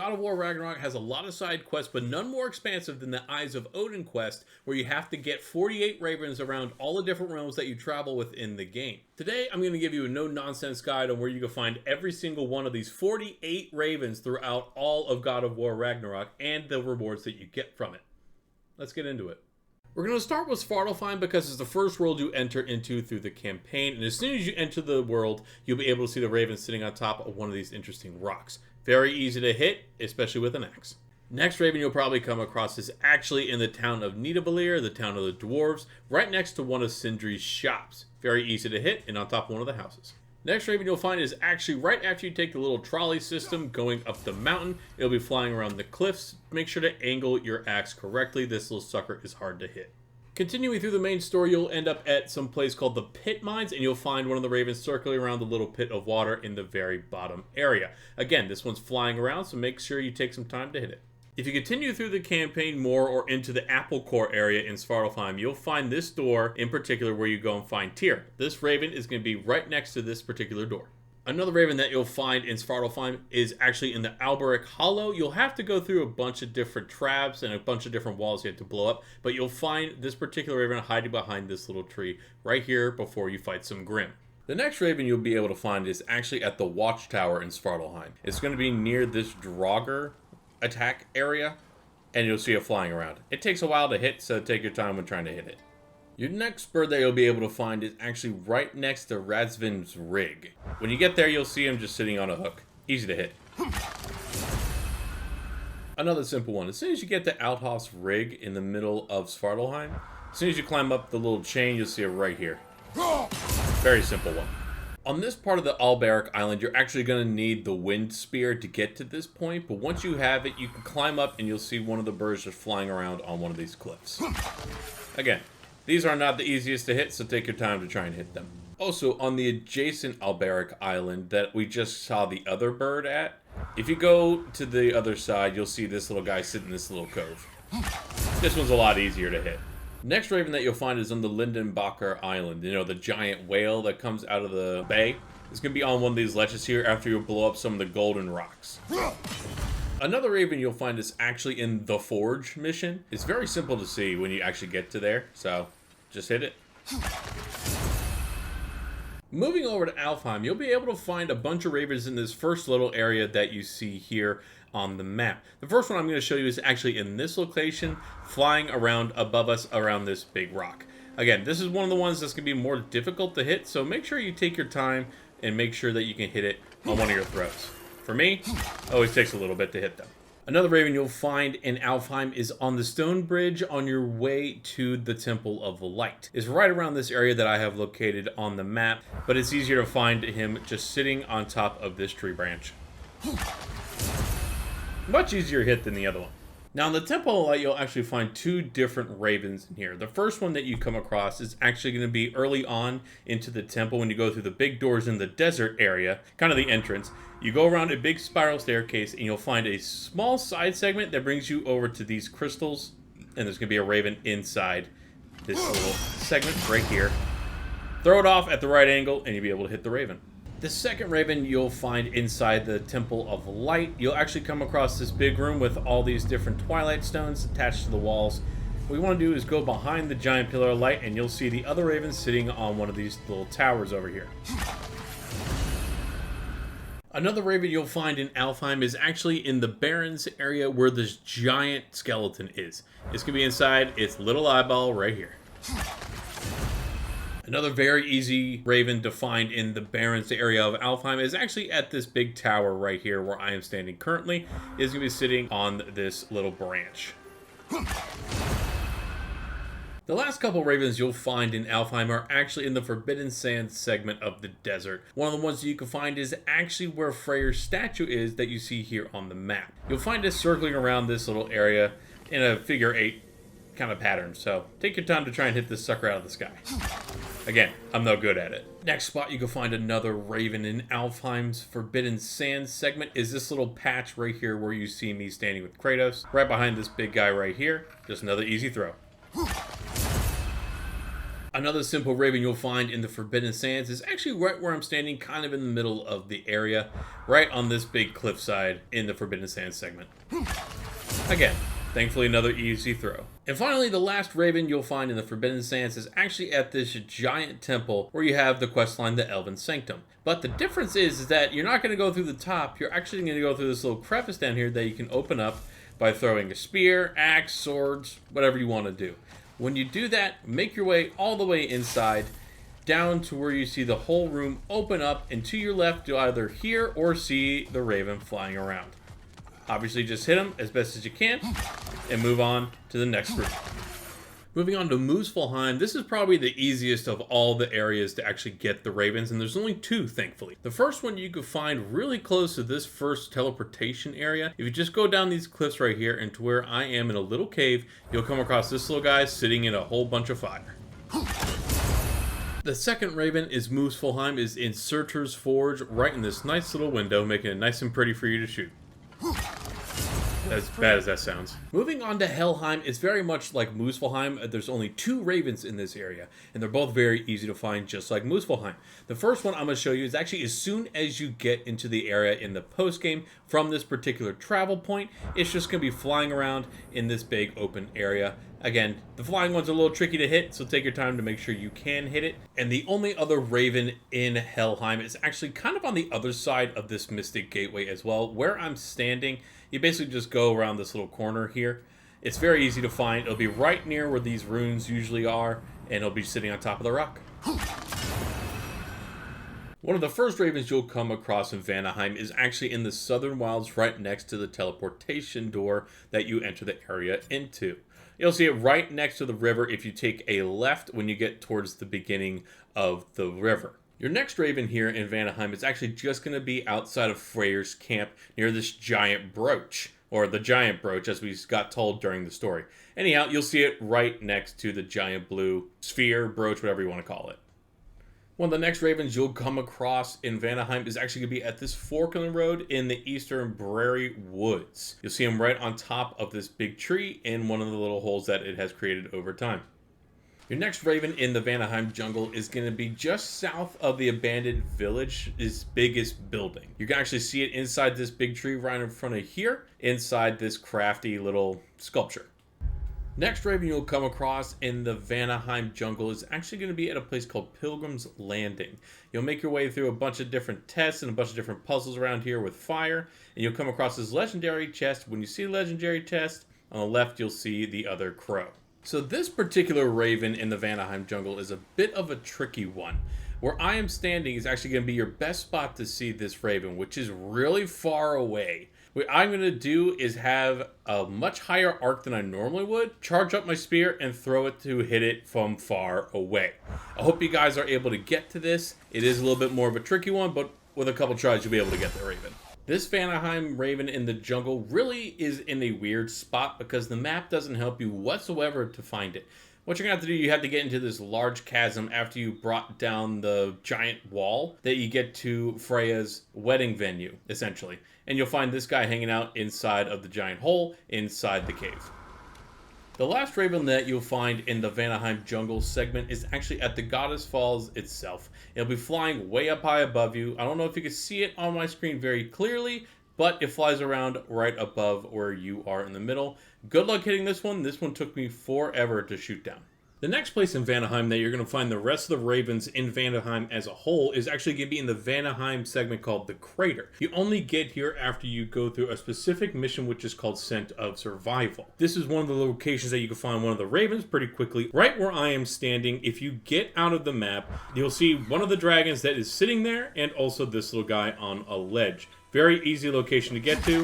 God of War Ragnarok has a lot of side quests, but none more expansive than the Eyes of Odin quest, where you have to get 48 ravens around all the different realms that you travel within the game. Today, I'm going to give you a no-nonsense guide on where you can find every single one of these 48 ravens throughout all of God of War Ragnarok and the rewards that you get from it. Let's get into it. We're going to start with Svartalfheim because it's the first world you enter into through the campaign, and as soon as you enter the world, you'll be able to see the raven sitting on top of one of these interesting rocks. Very easy to hit, especially with an axe. Next raven you'll probably come across is actually in the town of Nidavellir, the town of the dwarves, right next to one of Sindri's shops. Very easy to hit and on top of one of the houses. Next raven you'll find is actually right after you take the little trolley system going up the mountain. It'll be flying around the cliffs. Make sure to angle your axe correctly. This little sucker is hard to hit. Continuing through the main story, you'll end up at some place called the Pit Mines, and you'll find one of the ravens circling around the little pit of water in the very bottom area. Again, this one's flying around, so make sure you take some time to hit it. If you continue through the campaign more or into the Apple Core area in Svartalfheim, you'll find this door in particular where you go and find Tyr. This raven is going to be right next to this particular door. Another raven that you'll find in Svartalfheim is actually in the Alberic Hollow. You'll have to go through a bunch of different traps and a bunch of different walls you have to blow up, but you'll find this particular raven hiding behind this little tree right here before you fight some Grimm. The next raven you'll be able to find is actually at the Watchtower in Svartalfheim. It's going to be near this Draugr attack area, and you'll see it flying around. It takes a while to hit, so take your time when trying to hit it. Your next bird that you'll be able to find is actually right next to Razvin's rig. When you get there, you'll see him just sitting on a hook. Easy to hit. Another simple one. As soon as you get to Alfheim's rig in the middle of Svartalfheim, as soon as you climb up the little chain, you'll see it right here. Very simple one. On this part of the Alberic Island, you're actually going to need the wind spear to get to this point, but once you have it, you can climb up and you'll see one of the birds just flying around on one of these cliffs. Again, these are not the easiest to hit, so take your time to try and hit them. Also, on the adjacent Alberic Island that we just saw the other bird at, if you go to the other side, you'll see this little guy sitting in this little cove. This one's a lot easier to hit. Next raven that you'll find is on the Lindenbacher Island. You know, the giant whale that comes out of the bay. It's going to be on one of these ledges here after you blow up some of the golden rocks. Another raven you'll find is actually in the Forge mission. It's very simple to see when you actually get to there, so just hit it. Moving over to Alfheim, you'll be able to find a bunch of ravens in this first little area that you see here on the map. The first one I'm going to show you is actually in this location, flying around above us around this big rock. Again, this is one of the ones that's going to be more difficult to hit, so make sure you take your time and make sure that you can hit it on one of your throws. For me, it always takes a little bit to hit them. Another raven you'll find in Alfheim is on the stone bridge on your way to the Temple of Light. It's right around this area that I have located on the map, but it's easier to find him just sitting on top of this tree branch. Much easier hit than the other one. Now in the Temple of Light, you'll actually find two different ravens in here. The first one that you come across is actually going to be early on into the temple when you go through the big doors in the desert area, kind of the entrance. You go around a big spiral staircase and you'll find a small side segment that brings you over to these crystals, and there's going to be a raven inside this little segment right here. Throw it off at the right angle and you'll be able to hit the raven. The second raven you'll find inside the Temple of Light. You'll actually come across this big room with all these different twilight stones attached to the walls. What we want to do is go behind the giant pillar of light and you'll see the other raven sitting on one of these little towers over here. Another raven you'll find in Alfheim is actually in the Barrens area where this giant skeleton is. It's going to be inside its little eyeball right here. Another very easy raven to find in the Barrens area of Alfheim is actually at this big tower right here where I am standing currently. It's going to be sitting on this little branch. The last couple ravens you'll find in Alfheim are actually in the Forbidden Sands segment of the desert. One of the ones that you can find is actually where Freyr's statue is that you see here on the map. You'll find it circling around this little area in a figure 8 kind of pattern, so take your time to try and hit this sucker out of the sky. Again, I'm no good at it. Next spot you can find another raven in Alfheim's Forbidden Sands segment is this little patch right here where you see me standing with Kratos. Right behind this big guy right here. Just another easy throw. Another simple raven you'll find in the Forbidden Sands is actually right where I'm standing, kind of in the middle of the area, right on this big cliffside in the Forbidden Sands segment. Again, thankfully another easy throw. And finally, the last raven you'll find in the Forbidden Sands is actually at this giant temple where you have the questline, the Elven Sanctum. But the difference is that you're not going to go through the top, you're actually going to go through this little crevice down here that you can open up by throwing a spear, axe, swords, whatever you want to do. When you do that, make your way all the way inside, down to where you see the whole room open up, and to your left you'll either hear or see the raven flying around. Obviously just hit him as best as you can, and move on to the next room. Moving on to Muspelheim, this is probably the easiest of all the areas to actually get the ravens, and there's only two, thankfully. The first one you can find really close to this first teleportation area. If you just go down these cliffs right here and to where I am in a little cave, you'll come across this little guy sitting in a whole bunch of fire. The second raven is Muspelheim, is in Surtur's Forge, right in this nice little window, making it nice and pretty for you to shoot. As bad as that sounds. Moving on to Helheim, it's very much like Muspelheim. There's only two ravens in this area, and they're both very easy to find, just like Muspelheim. The first one I'm going to show you is actually as soon as you get into the area in the post-game from this particular travel point, it's just going to be flying around in this big open area. Again, the flying one's a little tricky to hit, so take your time to make sure you can hit it. And the only other raven in Helheim is actually kind of on the other side of this Mystic Gateway as well. Where I'm standing, you basically just go around this little corner here. It's very easy to find. It'll be right near where these runes usually are, and it'll be sitting on top of the rock. One of the first ravens you'll come across in Vanaheim is actually in the Southern Wilds, right next to the teleportation door that you enter the area into. You'll see it right next to the river if you take a left when you get towards the beginning of the river. Your next raven here in Vanaheim is actually just going to be outside of Freyr's camp near this giant brooch, or the giant brooch as we got told during the story. Anyhow, you'll see it right next to the giant blue sphere, brooch, whatever you want to call it. One of the next ravens you'll come across in Vanaheim is actually going to be at this fork in the road in the Eastern Brary Woods. You'll see him right on top of this big tree in one of the little holes that it has created over time. Your next raven in the Vanaheim jungle is going to be just south of the abandoned village's biggest building. You can actually see it inside this big tree right in front of here, inside this crafty little sculpture. Next raven you'll come across in the Vanaheim jungle is actually going to be at a place called Pilgrim's Landing. You'll make your way through a bunch of different tests and a bunch of different puzzles around here with fire, and you'll come across this legendary chest. When you see the legendary chest, on the left you'll see the other crow. So this particular raven in the Vanaheim jungle is a bit of a tricky one. Where I am standing is actually going to be your best spot to see this raven, which is really far away. What I'm going to do is have a much higher arc than I normally would, charge up my spear, and throw it to hit it from far away. I hope you guys are able to get to this. It is a little bit more of a tricky one, but with a couple tries you'll be able to get the raven. This Vanaheim raven in the jungle really is in a weird spot because the map doesn't help you whatsoever to find it. What you're going to have to do, you have to get into this large chasm after you brought down the giant wall that you get to Freya's wedding venue, essentially. And you'll find this guy hanging out inside of the giant hole inside the cave. The last raven that you'll find in the Vanaheim jungle segment is actually at the Goddess Falls itself. It'll be flying way up high above you. I don't know if you can see it on my screen very clearly, but it flies around right above where you are in the middle. Good luck hitting this one. This one took me forever to shoot down. The next place in Vanaheim that you're going to find the rest of the ravens in Vanaheim as a whole is actually going to be in the Vanaheim segment called the Crater. You only get here after you go through a specific mission which is called Scent of Survival. This is one of the locations that you can find one of the ravens pretty quickly. Right where I am standing, if you get out of the map, you'll see one of the dragons that is sitting there and also this little guy on a ledge. Very easy location to get to.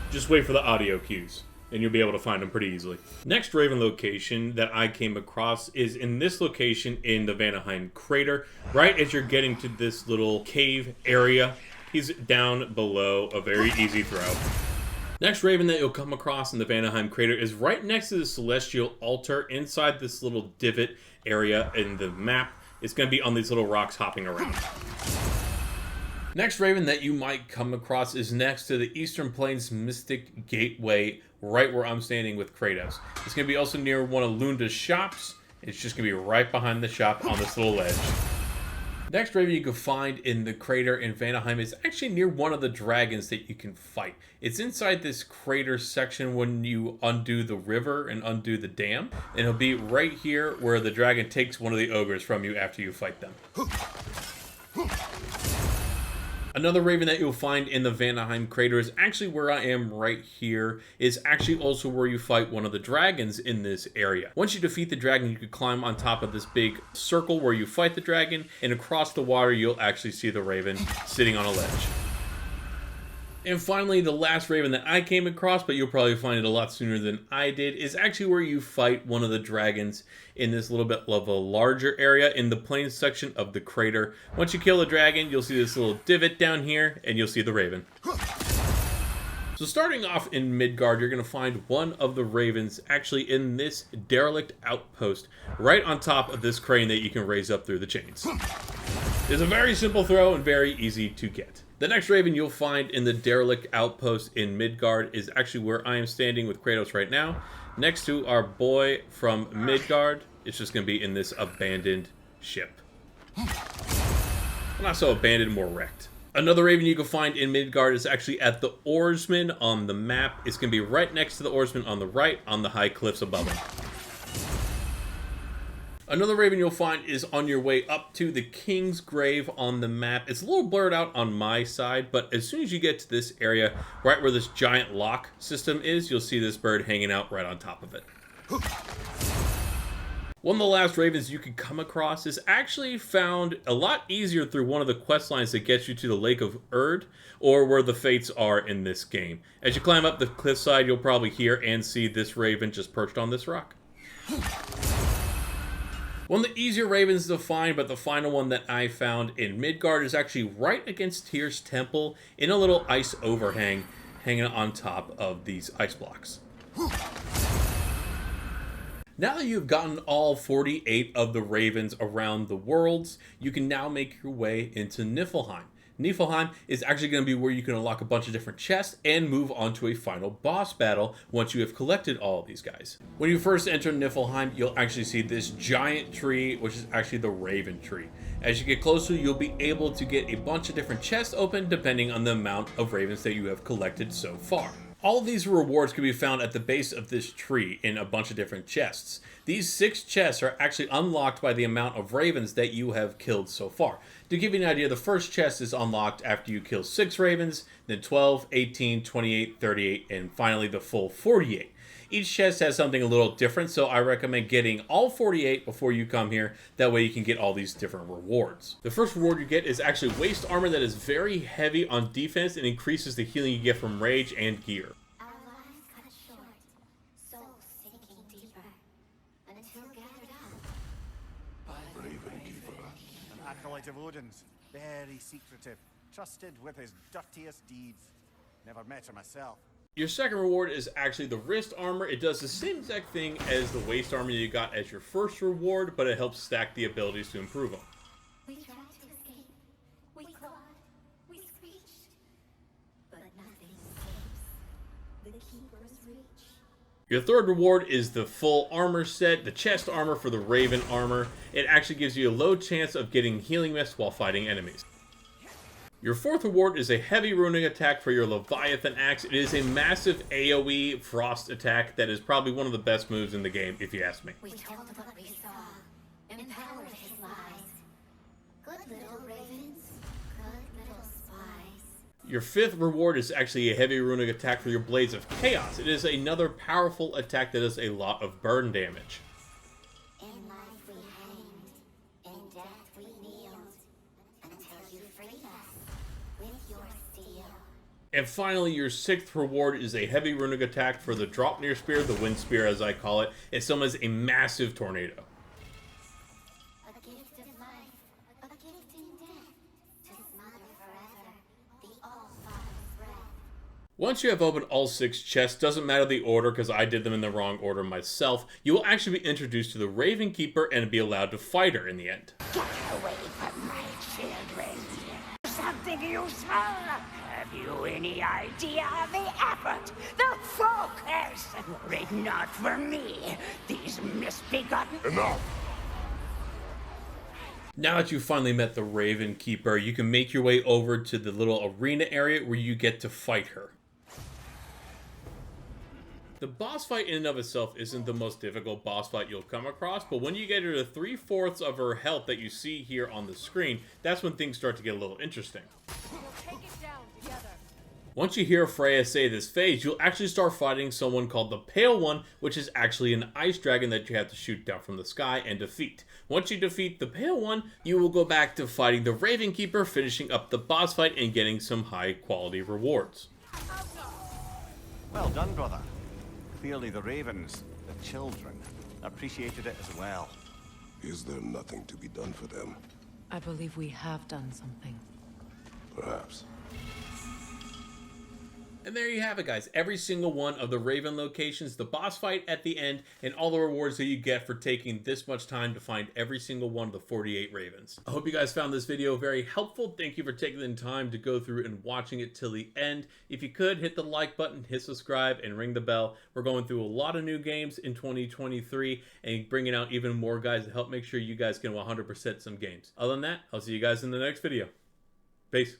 Just wait for the audio cues, and you'll be able to find them pretty easily. Next raven location that I came across is in this location in the Vanaheim crater. Right as you're getting to this little cave area, he's down below, a very easy throw. Next raven that you'll come across in the Vanaheim crater is right next to the celestial altar inside this little divot area in the map. It's going to be on these little rocks hopping around. Next raven that you might come across is next to the Eastern Plains Mystic Gateway, right where I'm standing with Kratos. It's going to be also near one of Lunda's shops, It's just going to be right behind the shop on this little ledge. Next raven you can find in the crater in Vanaheim is actually near one of the dragons that you can fight. It's inside this crater section when you undo the river and undo the dam. And it'll be right here where the dragon takes one of the ogres from you after you fight them. Another raven that you'll find in the Vanaheim crater is actually where I am right here. Is actually also where you fight one of the dragons in this area. Once you defeat the dragon, you can climb on top of this big circle where you fight the dragon, and across the water you'll actually see the raven sitting on a ledge. And finally, the last raven that I came across, but you'll probably find it a lot sooner than I did, is actually where you fight one of the dragons in this little bit of a larger area in the plains section of the crater. Once you kill the dragon, you'll see this little divot down here, and you'll see the raven. So starting off in Midgard, you're going to find one of the ravens actually in this derelict outpost right on top of this crane that you can raise up through the chains. It's a very simple throw and very easy to get. The next raven you'll find in the derelict outpost in Midgard is actually where I am standing with Kratos right now. Next to our boy from Midgard, it's just going to be in this abandoned ship. Not so abandoned, more wrecked. Another raven you can find in Midgard is actually at the oarsman on the map. It's going to be right next to the oarsman on the right on the high cliffs above him. Another raven you'll find is on your way up to the King's Grave on the map. It's a little blurred out on my side, but as soon as you get to this area, right where this giant lock system is, you'll see this bird hanging out right on top of it. One of the last ravens you can come across is actually found a lot easier through one of the quest lines that gets you to the Lake of Erd, or where the fates are in this game. As you climb up the cliffside, you'll probably hear and see this raven just perched on this rock. One of the easier ravens to find, but the final one that I found in Midgard is actually right against Tyr's temple in a little ice overhang hanging on top of these ice blocks. Now that you've gotten all 48 of the ravens around the worlds, you can now make your way into Niflheim. Niflheim is actually going to be where you can unlock a bunch of different chests and move on to a final boss battle once you have collected all of these guys. When you first enter Niflheim, you'll actually see this giant tree, which is actually the Raven Tree. As you get closer, you'll be able to get a bunch of different chests open depending on the amount of ravens that you have collected so far. All of these rewards can be found at the base of this tree in a bunch of different chests. These 6 chests are actually unlocked by the amount of ravens that you have killed so far. To give you an idea, the first chest is unlocked after you kill 6 ravens, then 12, 18, 28, 38, and finally the full 48. Each chest has something a little different, so I recommend getting all 48 before you come here. That way you can get all these different rewards. The first reward you get is actually waist armor that is very heavy on defense and increases the healing you get from rage and gear. Our lives cut short, souls sinking deeper, until gathered up. An acolyte of Odin's, very secretive, trusted with his dirtiest deeds. Never met her myself. Your second reward is actually the wrist armor. It does the same exact thing as the waist armor you got as your first reward, but it helps stack the abilities to improve them. We tried to escape, we clawed, we screeched, but nothing escapes the Keeper's reach. Your third reward is the full armor set, the chest armor for the Raven armor. It actually gives you a low chance of getting healing mist while fighting enemies. Your fourth reward is a heavy runic attack for your Leviathan axe. It is a massive AoE frost attack that is probably one of the best moves in the game, if you ask me. We told what we saw, empowered his lies. Good little ravens, good little spies. Your fifth reward is actually a heavy runic attack for your Blades of Chaos. It is another powerful attack that does a lot of burn damage. In life we hanged, in death we kneeled, until you freed us with your steel. And finally, your sixth reward is a heavy runic attack for the Draupnir Spear, the Wind Spear as I call it. It summons a massive tornado. A gift of life, a gift in death, to smother forever the All-Father's breath. Once you have opened all 6 chests, doesn't matter the order because I did them in the wrong order myself, you will actually be introduced to the Raven Keeper and be allowed to fight her in the end. Get away from my children. Something useful. Have you any idea of the effort, the force curse, were it not for me, these misbegotten... Enough! Now that you've finally met the Raven Keeper, you can make your way over to the little arena area where you get to fight her. The boss fight in and of itself isn't the most difficult boss fight you'll come across, but when you get her to 3/4 of her health that you see here on the screen, that's when things start to get a little interesting. We'll take it down together. Once you hear Freya say this phase, you'll actually start fighting someone called the Pale One, which is actually an ice dragon that you have to shoot down from the sky and defeat. Once you defeat the Pale One, you will go back to fighting the Raven Keeper, finishing up the boss fight and getting some high quality rewards. Well done, brother. Clearly the ravens, the children, appreciated it as well. Is there nothing to be done for them? I believe we have done something. Perhaps. And there you have it, guys. Every single one of the Raven locations, the boss fight at the end, and all the rewards that you get for taking this much time to find every single one of the 48 Ravens. I hope you guys found this video very helpful. Thank you for taking the time to go through and watching it till the end. If you could, hit the like button, hit subscribe, and ring the bell. We're going through a lot of new games in 2023 and bringing out even more guys to help make sure you guys can 100% some games. Other than that, I'll see you guys in the next video. Peace.